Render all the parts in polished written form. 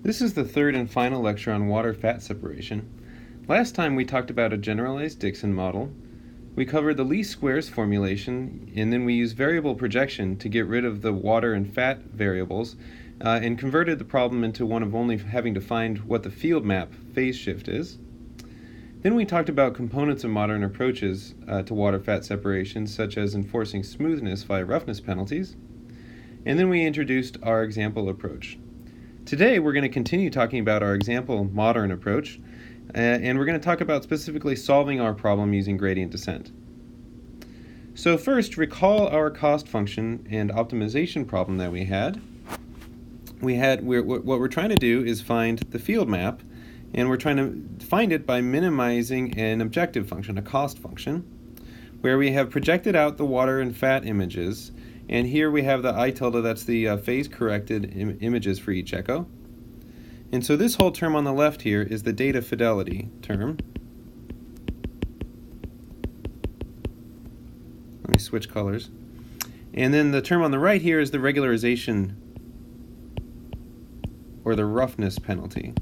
This is the third and final lecture on water-fat separation. Last time we talked about a generalized Dixon model. We covered the least squares formulation, and then we used variable projection to get rid of the water and fat variables and converted the problem into one of only having to find what the field map phase shift is. Then we talked about components of modern approaches to water-fat separation, such as enforcing smoothness via roughness penalties. And then we introduced our example approach. Today we're going to continue talking about our example modern approach, and we're going to talk about specifically solving our problem using gradient descent. So first, recall our cost function and optimization problem that we had. What we're trying to do is find the field map, and we're trying to find it by minimizing an objective function, a cost function, where we have projected out the water and fat images. And here we have the I tilde, that's the phase-corrected images for each echo. And so this whole term on the left here is the data fidelity term. Let me switch colors. And then the term on the right here is the regularization or the roughness penalty.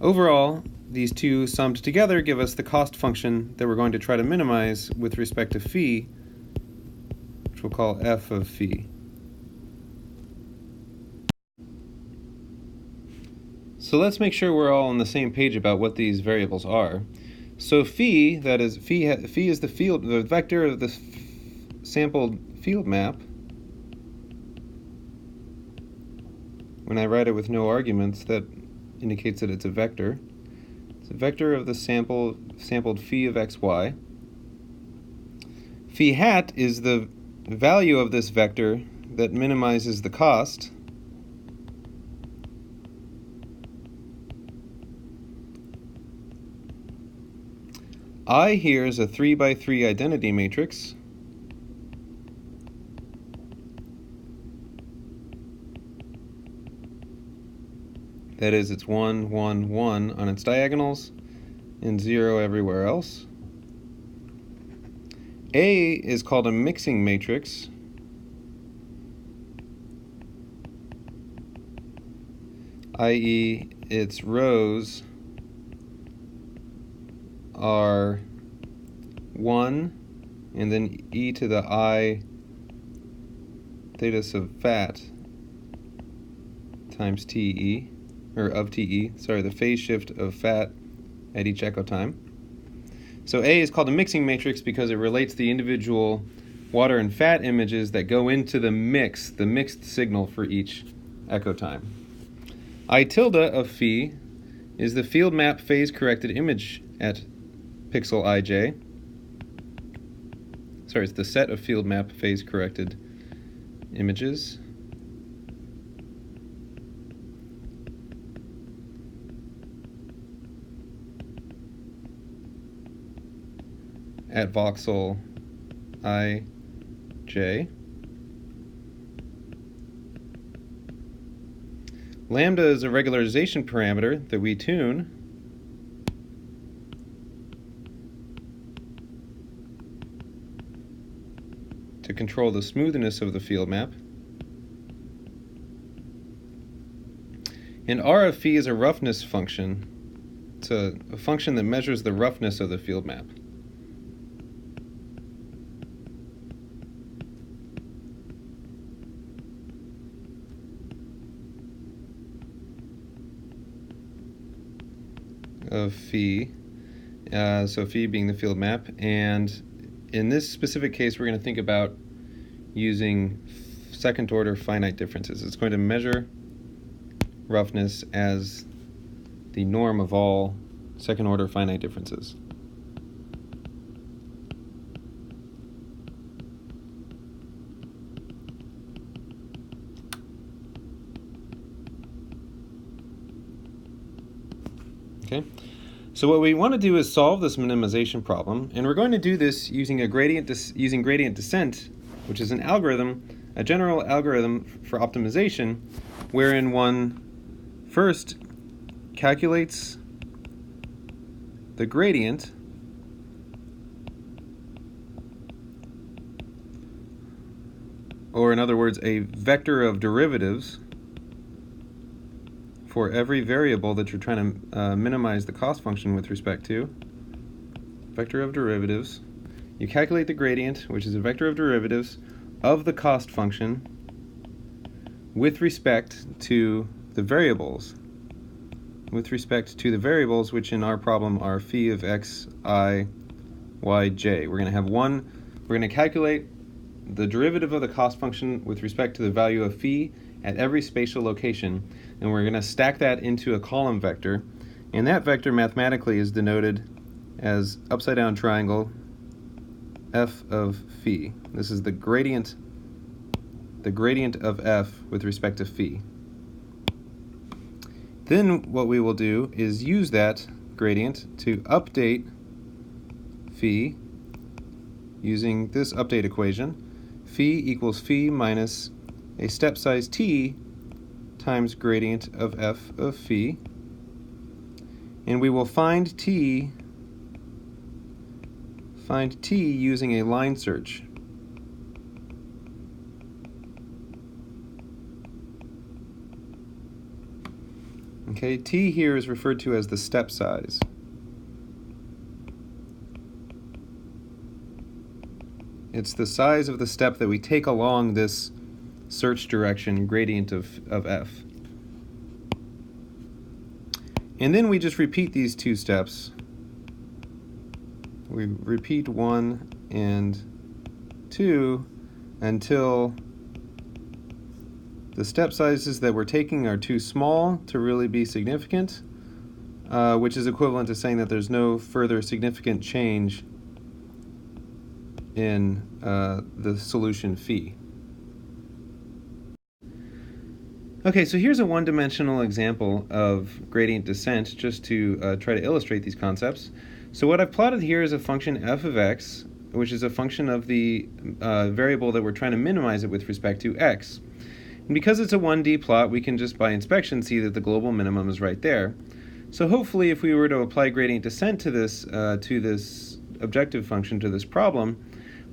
Overall, these two summed together give us the cost function that we're going to try to minimize with respect to phi, which we'll call f of phi. So let's make sure we're all on the same page about what these variables are. So phi, that is, phi is the vector of the sampled field map. When I write it with no arguments, that indicates that it's a vector. It's a vector of the sampled phi of xy. Phi hat is the value of this vector that minimizes the cost. I here is a 3x3 identity matrix. That is, it's 1, 1, 1 on its diagonals and 0 everywhere else. A is called a mixing matrix. I.e., its rows are 1 and then e to the I theta sub fat times TE. Or of TE, sorry, the phase shift of fat at each echo time. So A is called a mixing matrix because it relates the individual water and fat images that go into the mixed signal for each echo time. I tilde of phi is the field map phase corrected image at pixel ij. Sorry, it's the set of field map phase corrected images. At voxel ij. Lambda is a regularization parameter that we tune to control the smoothness of the field map. And R of phi is a roughness function. It's a function that measures the roughness of the field map. Of phi, so phi being the field map, and in this specific case we're going to think about using second order finite differences. It's going to measure roughness as the norm of all second order finite differences. Okay, so what we want to do is solve this minimization problem, and we're going to do this using gradient descent, which is an algorithm, a general algorithm for optimization, wherein one first calculates the gradient or in other words, a vector of derivatives for every variable that you're trying to minimize the cost function with respect to. Vector of derivatives. You calculate the gradient, which is a vector of derivatives of the cost function with respect to the variables. With respect to the variables, which in our problem are phi of x, I, y, j. We're going to calculate the derivative of the cost function with respect to the value of phi at every spatial location, and we're going to stack that into a column vector, and that vector mathematically is denoted as upside down triangle f of phi. This is the gradient of f with respect to phi. Then what we will do is use that gradient to update phi using this update equation. Phi equals phi minus a step size t times gradient of f of phi. And we will find t using a line search. Okay, t here is referred to as the step size. It's the size of the step that we take along this search direction gradient of f. And then we just repeat these two steps. We repeat 1 and 2 until the step sizes that we're taking are too small to really be significant, which is equivalent to saying that there's no further significant change in the solution phi. Okay, so here's a one-dimensional example of gradient descent just to try to illustrate these concepts. So what I've plotted here is a function f of x, which is a function of the variable that we're trying to minimize it with respect to x. And because it's a 1D plot, we can just by inspection see that the global minimum is right there. So hopefully if we were to apply gradient descent to this objective function, to this problem,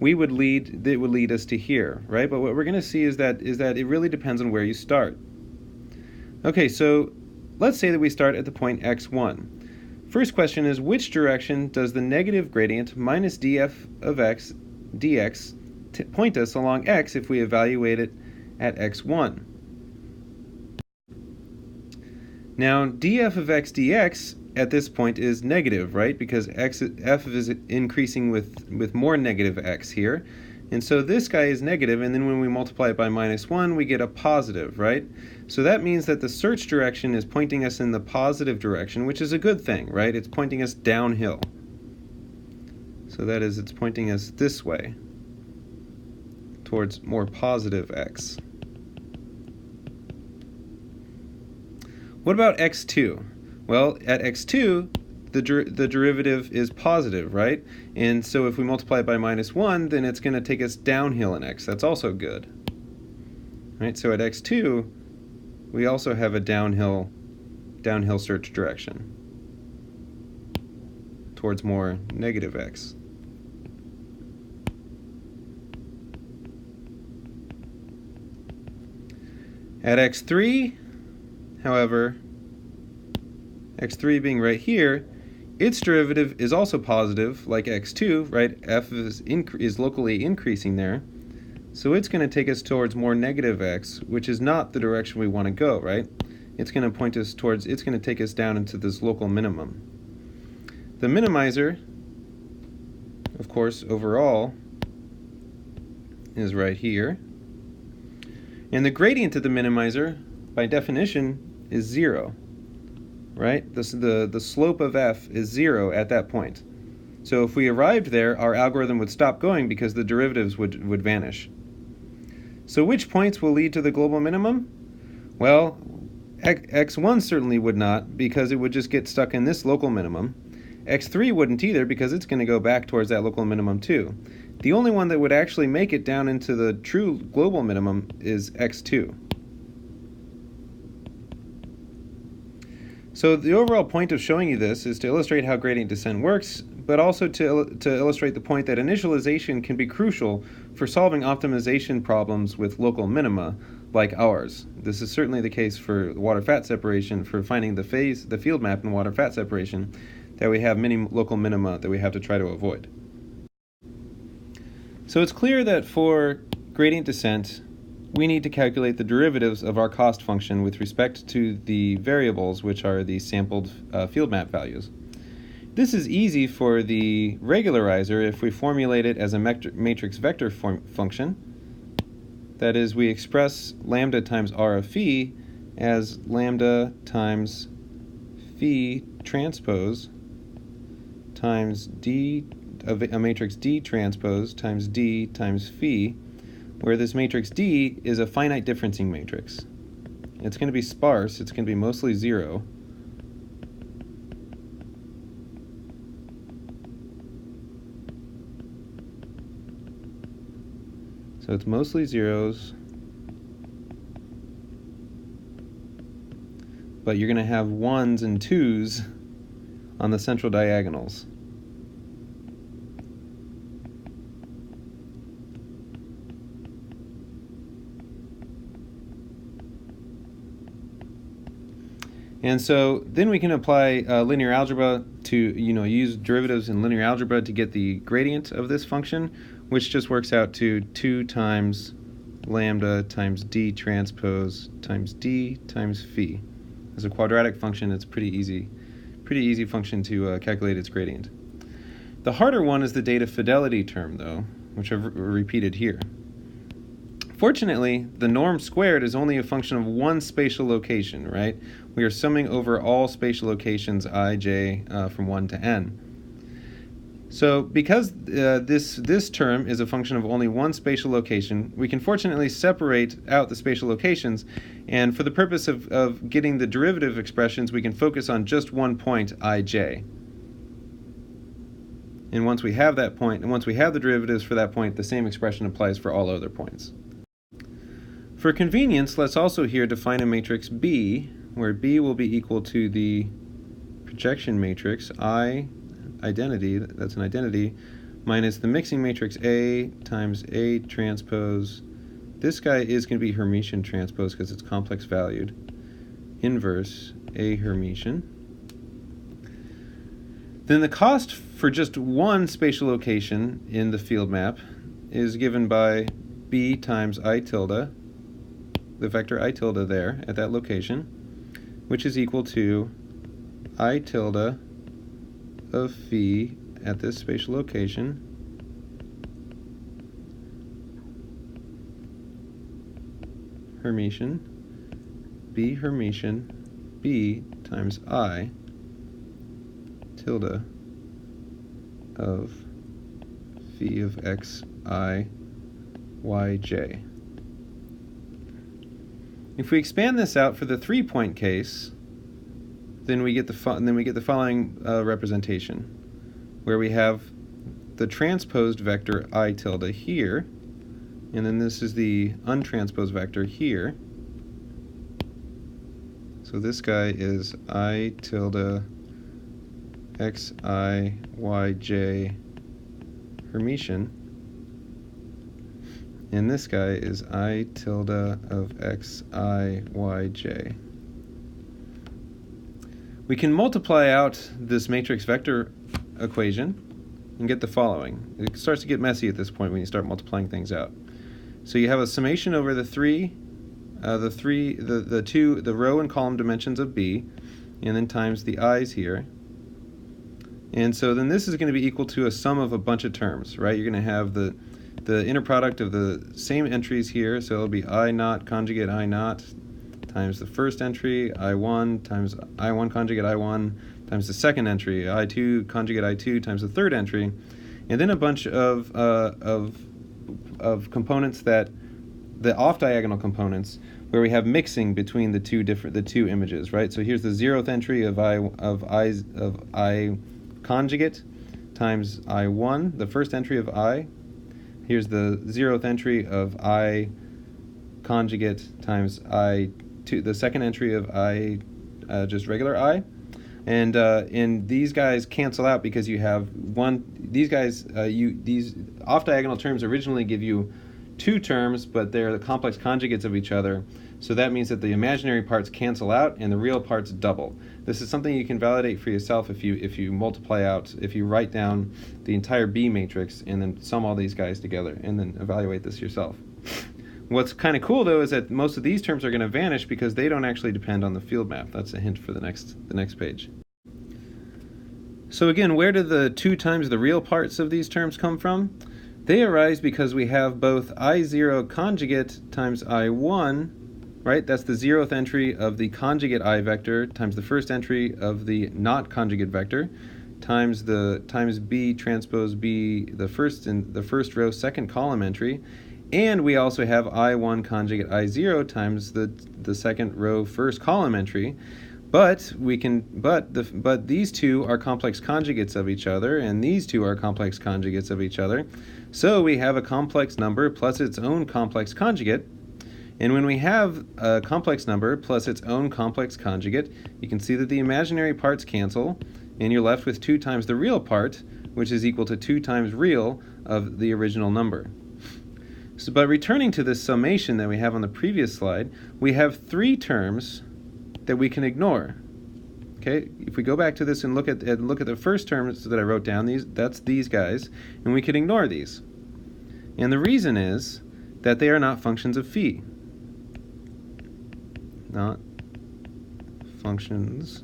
it would lead us to here, right? But what we're going to see is that it really depends on where you start. Okay, so let's say that we start at the point x1. First question is, which direction does the negative gradient minus df of x dx point us along x if we evaluate it at x1? Now, df of x dx at this point is negative, right? Because f is increasing with more negative x here. And so this guy is negative, and then when we multiply it by -1, we get a positive, right? So that means that the search direction is pointing us in the positive direction, which is a good thing, right? It's pointing us downhill. So that is, it's pointing us this way, towards more positive x. What about x2? Well, at x2, the derivative is positive, right? And so if we multiply it by -1, then it's going to take us downhill in x. That's also good. Right? So at x2, we also have a downhill search direction towards more negative x. At x3, however, x3 being right here, its derivative is also positive, like x2, right? F is locally increasing there. So it's going to take us towards more negative x, which is not the direction we want to go, right? It's going to point us towards, it's going to take us down into this local minimum. The minimizer, of course, overall, is right here. And the gradient of the minimizer, by definition, is 0. Right? The slope of f is 0 at that point. So if we arrived there, our algorithm would stop going because the derivatives would vanish. So which points will lead to the global minimum? Well, x1 certainly would not, because it would just get stuck in this local minimum. x3 wouldn't either, because it's going to go back towards that local minimum too. The only one that would actually make it down into the true global minimum is x2. So the overall point of showing you this is to illustrate how gradient descent works, but also to illustrate the point that initialization can be crucial for solving optimization problems with local minima, like ours. This is certainly the case for water-fat separation, for finding the field map in water-fat separation, that we have many local minima that we have to try to avoid. So it's clear that for gradient descent, we need to calculate the derivatives of our cost function with respect to the variables, which are the sampled field map values. This is easy for the regularizer if we formulate it as a matrix vector function. That is, we express lambda times r of phi as lambda times phi transpose times d of a matrix D transpose times D times phi, where this matrix D is a finite differencing matrix. It's going to be sparse, it's going to be mostly zero. So it's mostly zeros, but you're going to have ones and twos on the central diagonals. And so then we can apply linear algebra to, use derivatives in linear algebra to get the gradient of this function, which just works out to 2 times lambda times d transpose times d times phi. As a quadratic function, it's pretty easy function to calculate its gradient. The harder one is the data fidelity term, though, which I've repeated here. Fortunately, the norm squared is only a function of one spatial location, right? We are summing over all spatial locations I, j, from 1 to n. So because this term is a function of only one spatial location, we can fortunately separate out the spatial locations, and for the purpose of getting the derivative expressions, we can focus on just one point, ij. And once we have that point, and once we have the derivatives for that point, the same expression applies for all other points. For convenience, let's also here define a matrix B, where B will be equal to the projection matrix I identity, that's an identity, minus the mixing matrix A times A transpose. This guy is going to be Hermitian transpose because it's complex valued. Inverse A Hermitian. Then the cost for just one spatial location in the field map is given by B times I tilde, the vector I tilde there at that location, which is equal to I tilde of phi at this spatial location Hermitian B times I tilde of phi of x I y j. If we expand this out for the 3-point case, then we get the following representation, where we have the transposed vector I tilde here, and then this is the untransposed vector here. So this guy is I tilde x I y j Hermitian, and this guy is I tilde of x I y j. We can multiply out this matrix vector equation and get the following. It starts to get messy at this point when you start multiplying things out. So you have a summation over the row and column dimensions of B, and then times the i's here. And so then this is going to be equal to a sum of a bunch of terms, right? You're going to have the inner product of the same entries here, so it'll be I naught conjugate I naught times the first entry, I1 times I1 conjugate I1 times the second entry, I2 conjugate I2 times the third entry, and then a bunch of components that the off-diagonal components where we have mixing between the two images, right? So here's the 0th entry of I conjugate times I1, the first entry of I. Here's the 0th entry of I conjugate times I2, the second entry of I just regular I. And these guys cancel out because you have one. These guys, these off-diagonal terms originally give you two terms, but they're the complex conjugates of each other. So that means that the imaginary parts cancel out and the real parts double. This is something you can validate for yourself if you multiply out, if you write down the entire B matrix and then sum all these guys together and then evaluate this yourself. What's kind of cool though is that most of these terms are going to vanish because they don't actually depend on the field map. That's a hint for the next page. So again, where do the 2 times the real parts of these terms come from? They arise because we have both I0 conjugate times I1, right? That's the 0th entry of the conjugate I vector times the first entry of the not conjugate vector times B transpose B, the first row second column entry. And we also have I1 conjugate I0 times the second row first column entry. But these two are complex conjugates of each other, and these two are complex conjugates of each other. So we have a complex number plus its own complex conjugate. And when we have a complex number plus its own complex conjugate, you can see that the imaginary parts cancel, and you're left with 2 times the real part, which is equal to 2 times real of the original number. So, but returning to this summation that we have on the previous slide, we have 3 terms that we can ignore. Okay, if we go back to this and look at the first terms that I wrote down, that's these guys, and we can ignore these. And the reason is that they are not functions of phi. Not functions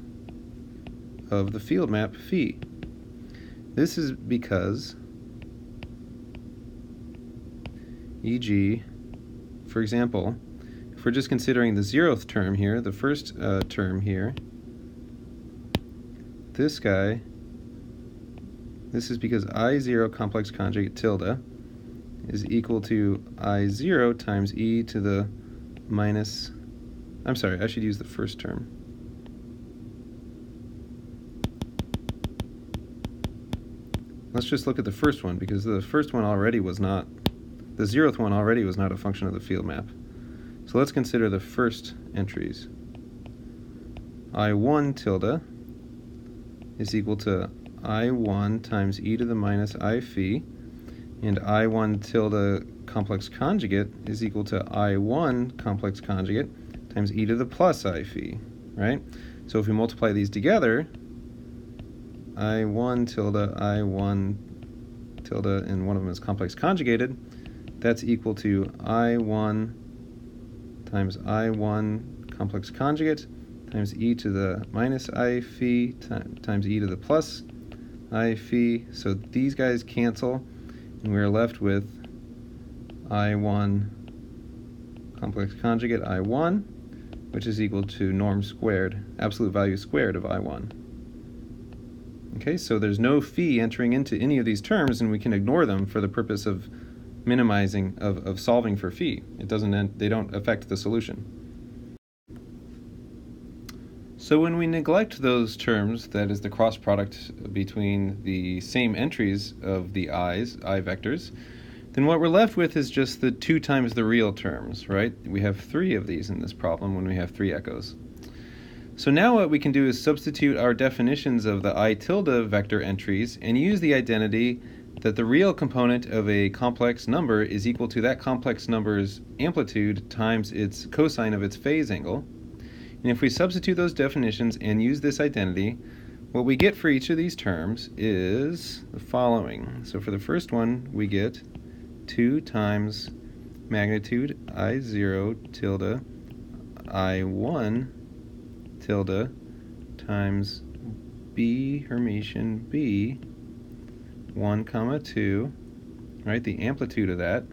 of the field map phi. This is because, e.g., for example, if we're just considering the 0th term here, the first term here, this guy, this is because I0 complex conjugate tilde is equal to I0 times e to the minus, I'm sorry, I should use the first term. Let's just look at the first one, because the first one already was not, the 0th one already was not a function of the field map. So let's consider the first entries. I1 tilde is equal to I1 times e to the minus I phi, and I1 tilde complex conjugate is equal to I1 complex conjugate times e to the plus I phi, right? So if we multiply these together, I1 tilde, and one of them is complex conjugated, that's equal to I1 times I1 complex conjugate times e to the minus I phi times e to the plus I phi. So these guys cancel, and we're left with I1 complex conjugate I1, which is equal to norm squared, absolute value squared of I1. Okay, so there's no phi entering into any of these terms, and we can ignore them for the purpose of minimizing, of solving for phi. They don't affect the solution. So when we neglect those terms, that is the cross product between the same entries of the I vectors, then what we're left with is just the 2 times the real terms, right? We have 3 of these in this problem when we have 3 echoes. So now what we can do is substitute our definitions of the I tilde vector entries and use the identity that the real component of a complex number is equal to that complex number's amplitude times its cosine of its phase angle. And if we substitute those definitions and use this identity, what we get for each of these terms is the following. So for the first one, we get 2 times magnitude I0 tilde I1 tilde times B Hermitian B 1 comma 2, right, the amplitude of that,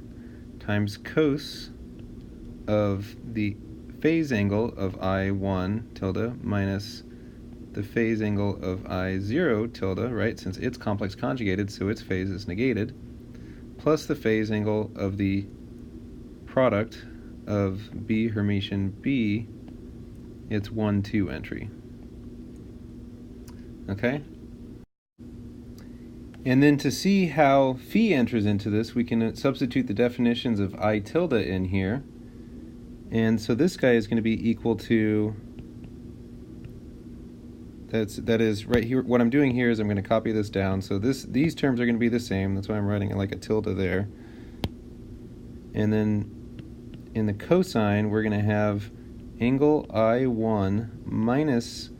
times cos of the phase angle of I1 tilde minus the phase angle of I0 tilde, right, since it's complex conjugated, so its phase is negated, plus the phase angle of the product of B Hermitian B, its 1, 2 entry. Okay? And then to see how phi enters into this, we can substitute the definitions of I tilde in here. And so this guy is going to be equal to that is right here. What I'm doing here is I'm going to copy this down. So these terms are going to be the same. That's why I'm writing it like a tilde there. And then in the cosine, we're going to have angle I1 minus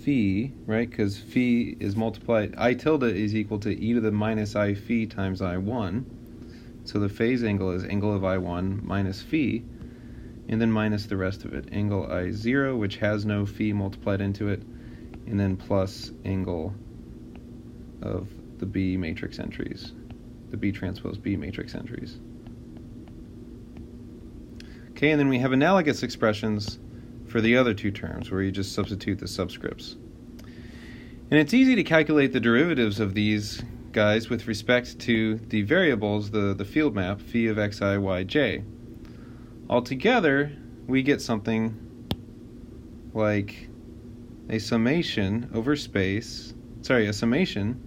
phi, right? Because phi is multiplied, I tilde is equal to e to the minus I phi times I1. So the phase angle is angle of I1 minus phi, and then minus the rest of it. Angle I0, which has no phi multiplied into it, and then plus angle of the B matrix entries, the B transpose B matrix entries. Okay, and then we have analogous expressions for the other two terms, where you just substitute the subscripts. And it's easy to calculate the derivatives of these guys with respect to the variables, the field map, phi of xi, yj. Altogether, we get something like a summation over space, a summation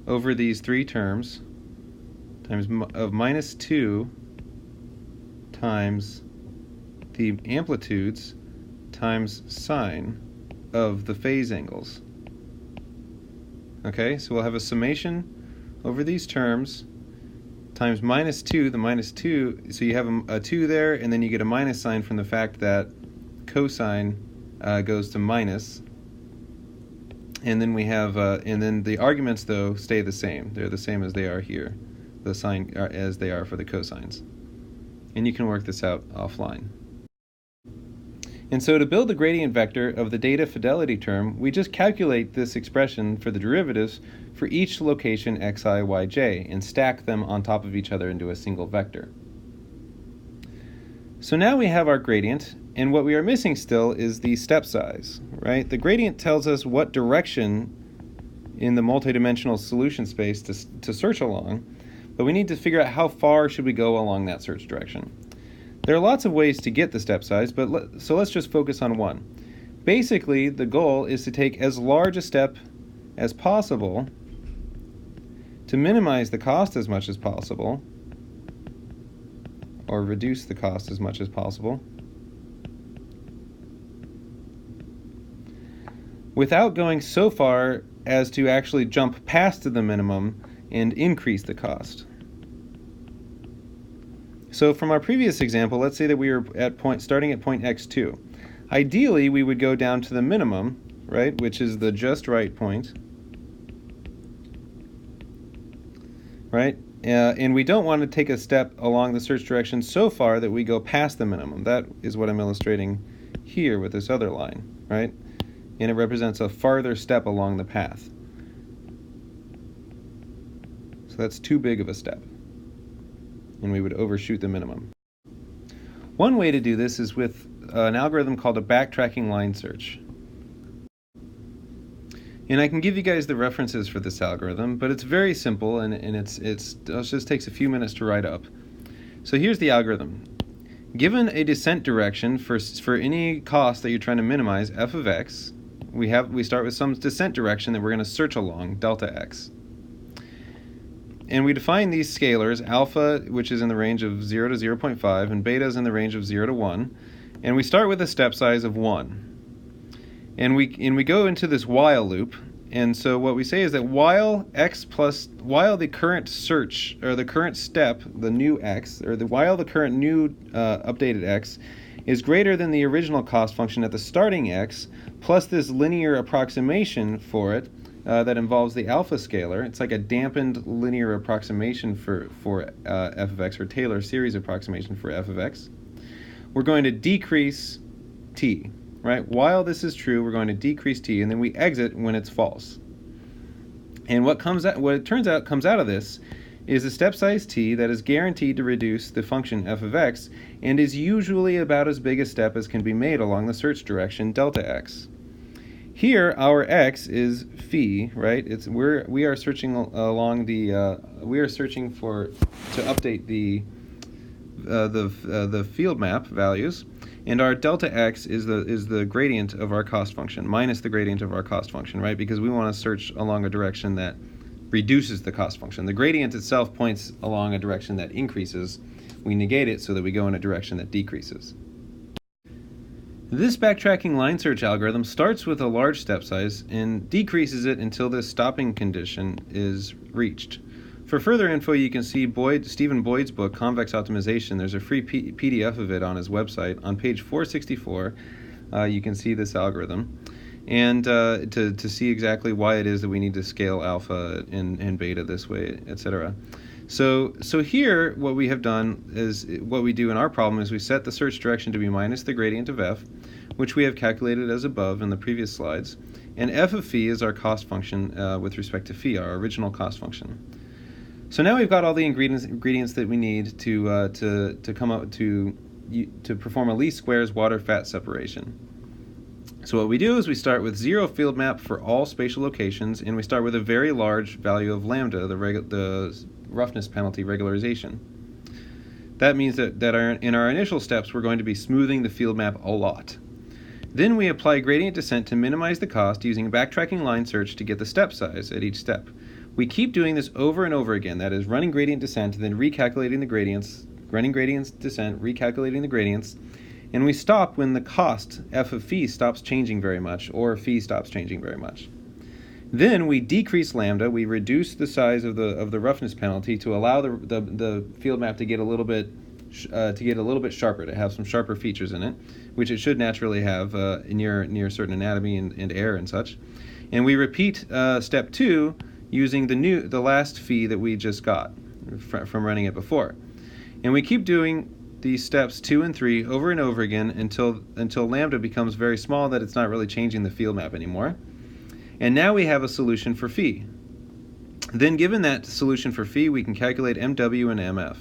over these three terms times of minus 2 times the amplitudes times sine of the phase angles. Okay, so we'll have a summation over these terms times minus 2, the minus 2, so you have a 2 there, and then you get a minus sign from the fact that cosine goes to minus. And then we have, and then the arguments, though, stay the same. They're the same as they are here, the sign as they are for the cosines. And you can work this out offline. And so to build the gradient vector of the data fidelity term, we just calculate this expression for the derivatives for each location xi, yj, and stack them on top of each other into a single vector. So now we have our gradient, and what we are missing still is the step size, right? The gradient tells us what direction in the multidimensional solution space to search along, but we need to figure out how far should we go along that search direction. There are lots of ways to get the step size, but so let's just focus on one. Basically, the goal is to take as large a step as possible to minimize the cost as much as possible, or reduce the cost as much as possible, without going so far as to actually jump past the minimum and increase the cost. So from our previous example, let's say that we were starting at point x2. Ideally, we would go down to the minimum, right, which is the just right point, right? And we don't want to take a step along the search direction so far that we go past the minimum. That is what I'm illustrating here with this other line, right? And it represents a farther step along the path. So that's too big of a step, and we would overshoot the minimum. One way to do this is with an algorithm called a backtracking line search. And I can give you guys the references for this algorithm, but it's very simple, and it just takes a few minutes to write up. So here's the algorithm. Given a descent direction for any cost that you're trying to minimize, f of x, we start with some descent direction that we're going to search along, delta x. And we define these scalars, alpha, which is in the range of 0 to 0.5, and beta is in the range of 0 to 1. And we start with a step size of 1. And we go into this while loop. And so what we say is that while the current search, or the current step, the new x, while the current new updated x is greater than the original cost function at the starting x, plus this linear approximation for it, that involves the alpha scalar. It's like a dampened linear approximation for f of x, or Taylor series approximation for f of x. We're going to decrease t, right? While this is true, we're going to decrease t, and then we exit when it's false. And what it turns out comes out of this is a step size t that is guaranteed to reduce the function f of x, and is usually about as big a step as can be made along the search direction delta x. Here, our x is phi, right? We are searching along the we are searching to update the field map values, and our delta x is the gradient of our cost function minus the gradient of our cost function, right? Because we want to search along a direction that reduces the cost function. The gradient itself points along a direction that increases. We negate it so that we go in a direction that decreases. This backtracking line search algorithm starts with a large step size and decreases it until this stopping condition is reached. For further info, you can see Stephen Boyd's book, Convex Optimization. There's a free PDF of it on his website. On page 464, you can see this algorithm, and to see exactly why it is that we need to scale alpha and beta this way, etc. So here, what we have done is, what we do in our problem is we set the search direction to be minus the gradient of f, which we have calculated as above in the previous slides, and f of phi is our cost function with respect to phi, our original cost function. So now we've got all the ingredients that we need to come up to perform a least squares water-fat separation. So what we do is we start with 0 field map for all spatial locations, and we start with a very large value of lambda, the roughness penalty regularization. That means that in our initial steps, we're going to be smoothing the field map a lot. Then we apply gradient descent to minimize the cost using backtracking line search to get the step size at each step. We keep doing this over and over again, that is, running gradient descent, then recalculating the gradients, running gradient descent, recalculating the gradients, and we stop when the cost, f of phi, stops changing very much, or phi stops changing very much. Then we decrease lambda, we reduce the size of the roughness penalty to allow the field map to get a little bit sharper, to have some sharper features in it, which it should naturally have near certain anatomy and air and such. And we repeat step 2 using the last phi that we just got from running it before. And we keep doing these steps 2 and 3 over and over again until lambda becomes very small, that it's not really changing the field map anymore. And now we have a solution for phi. Then given that solution for phi, we can calculate MW and MF.